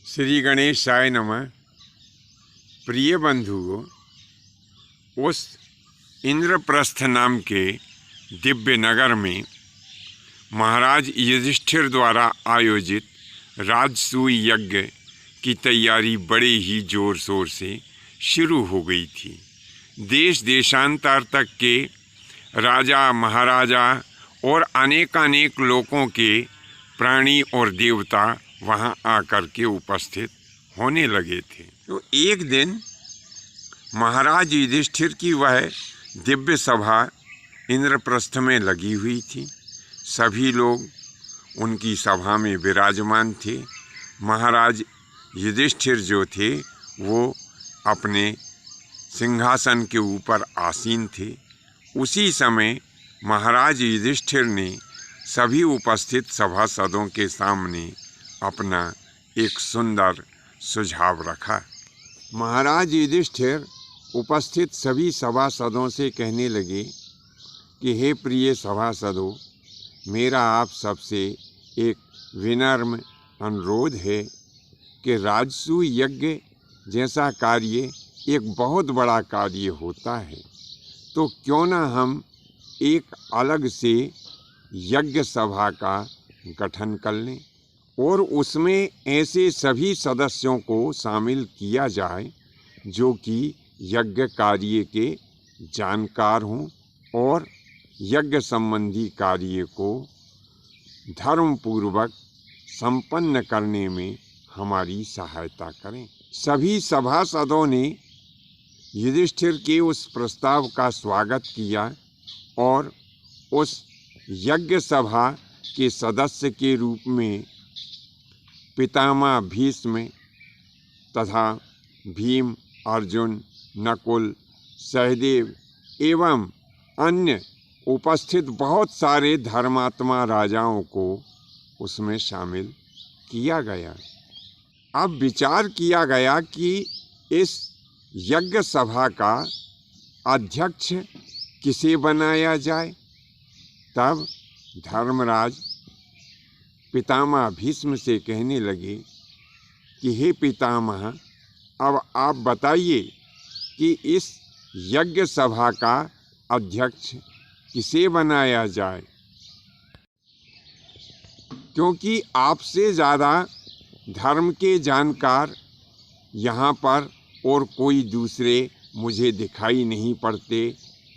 श्री गणेशाय नमः। प्रिय बंधुओं, उस इंद्रप्रस्थ नाम के दिव्य नगर में महाराज युधिष्ठिर द्वारा आयोजित राजसूय यज्ञ की तैयारी बड़े ही जोर शोर से शुरू हो गई थी। देश देशांतर तक के राजा महाराजा और अनेकानेक लोगों के प्राणी और देवता वहां आकर के उपस्थित होने लगे थे। तो एक दिन महाराज युधिष्ठिर की वह दिव्य सभा इंद्रप्रस्थ में लगी हुई थी। सभी लोग उनकी सभा में विराजमान थे। महाराज युधिष्ठिर जो थे वो अपने सिंहासन के ऊपर आसीन थे। उसी समय महाराज युधिष्ठिर ने सभी उपस्थित सभासदों के सामने अपना एक सुंदर सुझाव रखा। महाराज युधिष्ठिर उपस्थित सभी सभासदों से कहने लगे कि हे प्रिय सभासदों, मेरा आप सबसे एक विनम्र अनुरोध है कि राजसूय यज्ञ जैसा कार्य एक बहुत बड़ा कार्य होता है, तो क्यों ना हम एक अलग से यज्ञ सभा का गठन कर लें और उसमें ऐसे सभी सदस्यों को शामिल किया जाए जो कि यज्ञ कार्य के जानकार हों और यज्ञ संबंधी कार्य को धर्मपूर्वक संपन्न करने में हमारी सहायता करें। सभी सभासदों ने युधिष्ठिर के उस प्रस्ताव का स्वागत किया और उस यज्ञ सभा के सदस्य के रूप में पितामह भीष्म तथा भीम, अर्जुन, नकुल, सहदेव एवं अन्य उपस्थित बहुत सारे धर्मात्मा राजाओं को उसमें शामिल किया गया। अब विचार किया गया कि इस यज्ञ सभा का अध्यक्ष किसे बनाया जाए। तब धर्मराज पितामह भीष्म से कहने लगे कि हे पितामह, अब आप बताइए कि इस यज्ञ सभा का अध्यक्ष किसे बनाया जाए, क्योंकि आपसे ज़्यादा धर्म के जानकार यहाँ पर और कोई दूसरे मुझे दिखाई नहीं पड़ते।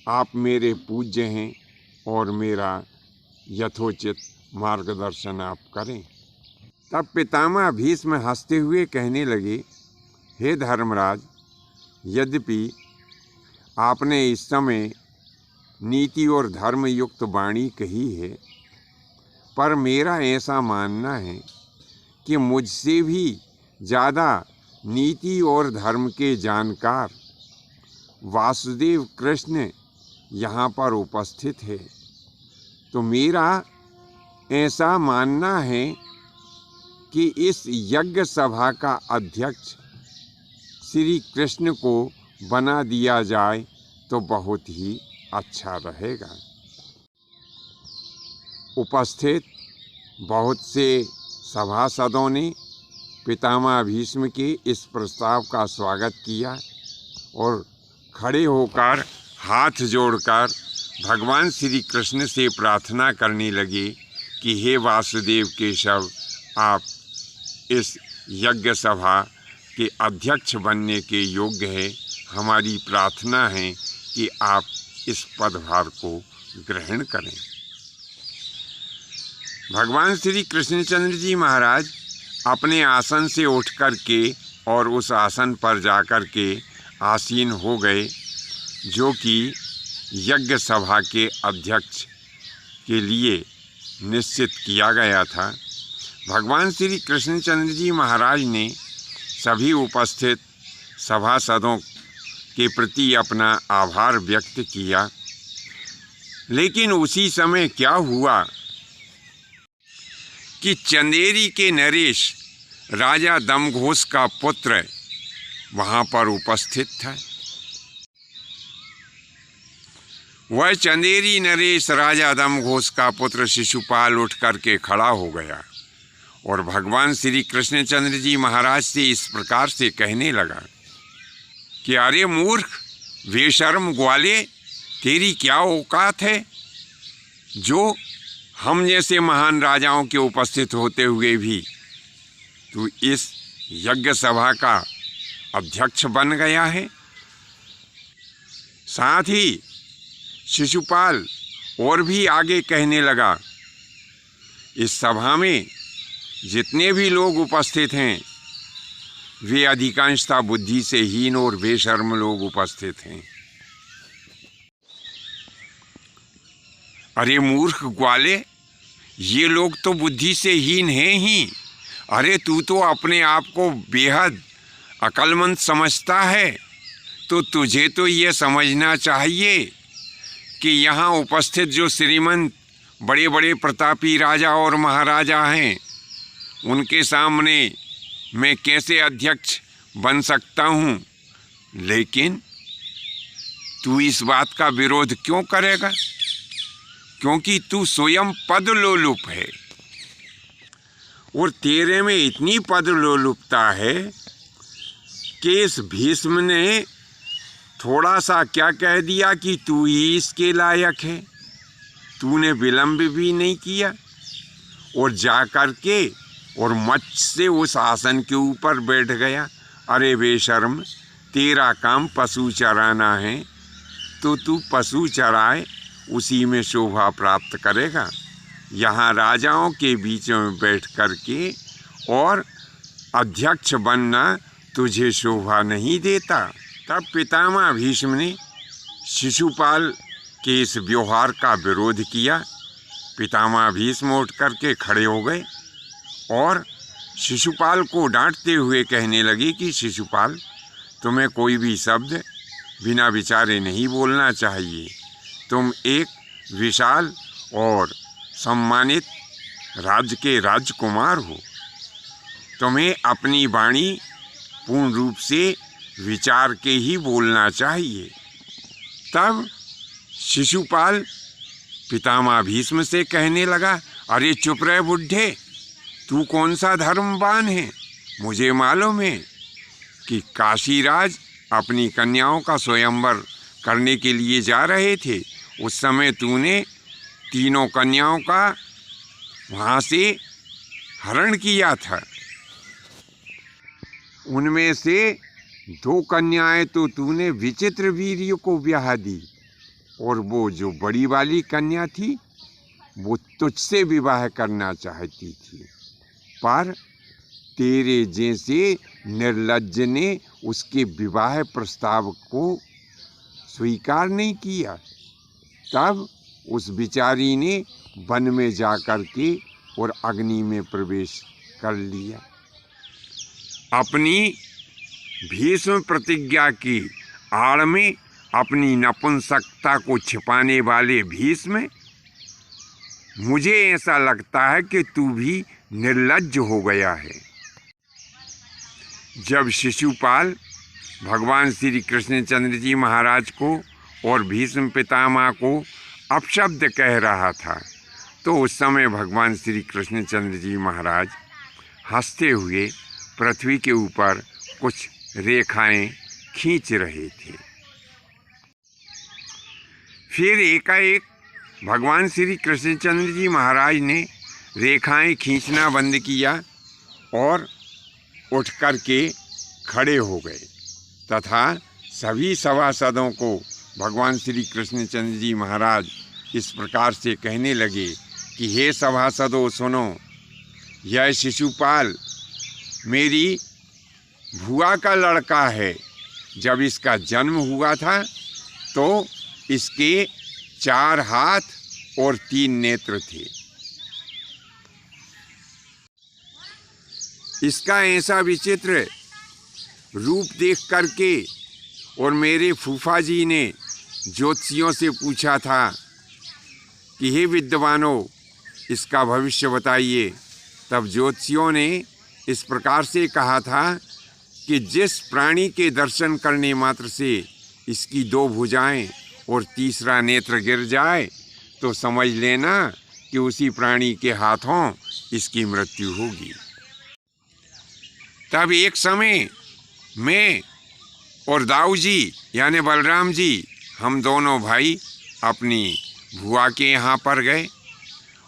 आप मेरे पूज्य हैं और मेरा यथोचित मार्गदर्शन आप करें। तब पितामह भीष्म हंसते हुए कहने लगे, हे धर्मराज, यद्यपि आपने इस समय नीति और धर्मयुक्त वाणी कही है, पर मेरा ऐसा मानना है कि मुझसे भी ज़्यादा नीति और धर्म के जानकार वासुदेव कृष्ण यहाँ पर उपस्थित है। तो मेरा ऐसा मानना है कि इस यज्ञ सभा का अध्यक्ष श्री कृष्ण को बना दिया जाए तो बहुत ही अच्छा रहेगा। उपस्थित बहुत से सभासदों ने पितामह भीष्म के इस प्रस्ताव का स्वागत किया और खड़े होकर हाथ जोड़कर भगवान श्री कृष्ण से प्रार्थना करने लगे कि हे वासुदेव केशव, आप इस यज्ञ सभा के अध्यक्ष बनने के योग्य हैं। हमारी प्रार्थना है कि आप इस पदभार को ग्रहण करें। भगवान श्री कृष्णचंद्र जी महाराज अपने आसन से उठ कर के और उस आसन पर जाकर के आसीन हो गए जो कि यज्ञ सभा के अध्यक्ष के लिए निश्चित किया गया था। भगवान श्री कृष्णचंद्र जी महाराज ने सभी उपस्थित सभासदों के प्रति अपना आभार व्यक्त किया। लेकिन उसी समय क्या हुआ कि चंदेरी के नरेश राजा दमघोष का पुत्र वहाँ पर उपस्थित था। वह चंदेरी नरेश राजा दमघोष का पुत्र शिशुपाल उठ कर के खड़ा हो गया और भगवान श्री कृष्णचंद्र जी महाराज से इस प्रकार से कहने लगा कि अरे मूर्ख, बेशर्म ग्वाले, तेरी क्या औकात है जो हम जैसे महान राजाओं के उपस्थित होते हुए भी तू इस यज्ञ सभा का अध्यक्ष बन गया है। साथ ही शिशुपाल और भी आगे कहने लगा, इस सभा में जितने भी लोग उपस्थित हैं वे अधिकांशतः बुद्धि से हीन और बेशर्म लोग उपस्थित हैं। अरे मूर्ख ग्वाले, ये लोग तो बुद्धि से हीन हैं ही। अरे तू तो अपने आप को बेहद अक्लमंद समझता है, तो तुझे तो ये समझना चाहिए कि यहाँ उपस्थित जो श्रीमंत बड़े बड़े प्रतापी राजा और महाराजा हैं, उनके सामने मैं कैसे अध्यक्ष बन सकता हूँ। लेकिन तू इस बात का विरोध क्यों करेगा? क्योंकि तू स्वयं पद लोलुप है और तेरे में इतनी पद लोलुपता है कि इस भीष्म ने थोड़ा सा क्या कह दिया कि तू ही इसके लायक है। तूने विलंब भी नहीं किया और जा कर के और मच से उस आसन के ऊपर बैठ गया। अरे बेशर्म, तेरा काम पशु चराना है तो तू पशु चराए, उसी में शोभा प्राप्त करेगा। यहाँ राजाओं के बीच में बैठ कर के और अध्यक्ष बनना तुझे शोभा नहीं देता। तब पितामह भीष्म ने शिशुपाल के इस व्यवहार का विरोध किया। पितामह भीष्म उठ करके खड़े हो गए और शिशुपाल को डांटते हुए कहने लगे कि शिशुपाल, तुम्हें कोई भी शब्द बिना विचारे नहीं बोलना चाहिए। तुम एक विशाल और सम्मानित राज्य के राजकुमार हो। तुम्हें अपनी वाणी पूर्ण रूप से विचार के ही बोलना चाहिए। तब शिशुपाल पितामह भीष्म से कहने लगा, अरे चुप रहे बुढ़े, तू कौन सा धर्मवान है? मुझे मालूम है कि काशीराज अपनी कन्याओं का स्वयंवर करने के लिए जा रहे थे। उस समय तूने तीनों कन्याओं का वहाँ से हरण किया था। उनमें से 2 कन्याएं तो तूने विचित्र वीर्य को ब्याह दी और वो जो बड़ी वाली कन्या थी वो तुझसे विवाह करना चाहती थी, पर तेरे जैसे निर्लज्ज ने उसके विवाह प्रस्ताव को स्वीकार नहीं किया। तब उस बिचारी ने वन में जा कर के और अग्नि में प्रवेश कर लिया। अपनी भीष्म प्रतिज्ञा की आड़ में अपनी नपुंसकता को छिपाने वाले भीष्म, मुझे ऐसा लगता है कि तू भी निर्लज्ज हो गया है। जब शिशुपाल भगवान श्री कृष्णचंद्र जी महाराज को और भीष्म पितामह को अपशब्द कह रहा था, तो उस समय भगवान श्री कृष्णचंद्र जी महाराज हंसते हुए पृथ्वी के ऊपर कुछ रेखाएं खींच रहे थे। फिर एकाएक भगवान श्री कृष्णचंद्र जी महाराज ने रेखाएं खींचना बंद किया और उठ कर के खड़े हो गए तथा सभी सभासदों को भगवान श्री कृष्णचंद्र जी महाराज इस प्रकार से कहने लगे कि हे सभासदों सुनो, यह शिशुपाल मेरी भुआ का लड़का है। जब इसका जन्म हुआ था तो इसके 4 हाथ और 3 नेत्र थे। इसका ऐसा विचित्र रूप देख करके और मेरे फूफा जी ने ज्योतिषियों से पूछा था कि हे विद्वानों, इसका भविष्य बताइए। तब ज्योतिषियों ने इस प्रकार से कहा था कि जिस प्राणी के दर्शन करने मात्र से इसकी 2 भुजाएं और तीसरा नेत्र गिर जाए तो समझ लेना कि उसी प्राणी के हाथों इसकी मृत्यु होगी। तब एक समय मैं और दाऊ जी यानी बलराम जी, हम दोनों भाई अपनी भुआ के यहाँ पर गए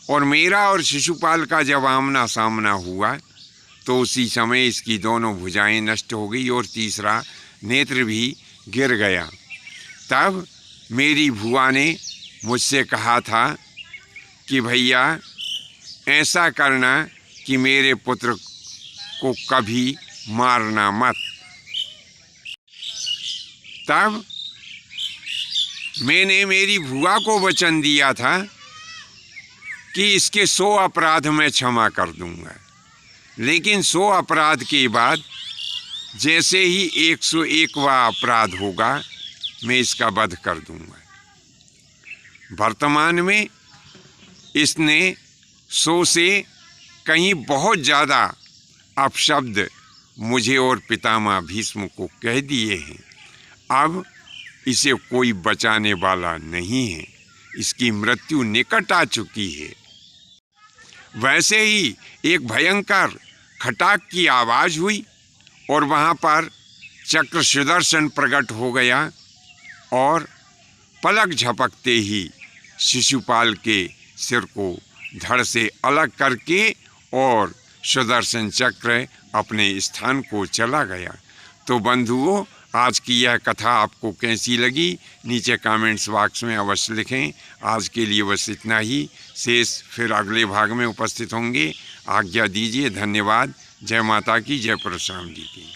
और मेरा और शिशुपाल का जब आमना सामना हुआ तो उसी समय इसकी दोनों भुजाएं नष्ट हो गई और तीसरा नेत्र भी गिर गया। तब मेरी भुआ ने मुझसे कहा था कि भैया ऐसा करना कि मेरे पुत्र को कभी मारना मत। तब मैंने मेरी भुआ को वचन दिया था कि इसके 100 अपराध मैं क्षमा कर दूंगा, लेकिन 100 अपराध के बाद जैसे ही 101वां अपराध होगा मैं इसका वध कर दूंगा। वर्तमान में इसने 100 से कहीं बहुत ज़्यादा अपशब्द मुझे और पितामह भीष्म को कह दिए हैं। अब इसे कोई बचाने वाला नहीं है, इसकी मृत्यु निकट आ चुकी है। वैसे ही एक भयंकर खटाक की आवाज़ हुई और वहाँ पर चक्र सुदर्शन प्रकट हो गया और पलक झपकते ही शिशुपाल के सिर को धड़ से अलग करके और सुदर्शन चक्र अपने स्थान को चला गया। तो बंधुओं, आज की यह कथा आपको कैसी लगी नीचे कमेंट्स बॉक्स में अवश्य लिखें। आज के लिए बस इतना ही, शेष फिर अगले भाग में उपस्थित होंगे। आज्ञा दीजिए। धन्यवाद। जय माता की, जय परशुराम जी की।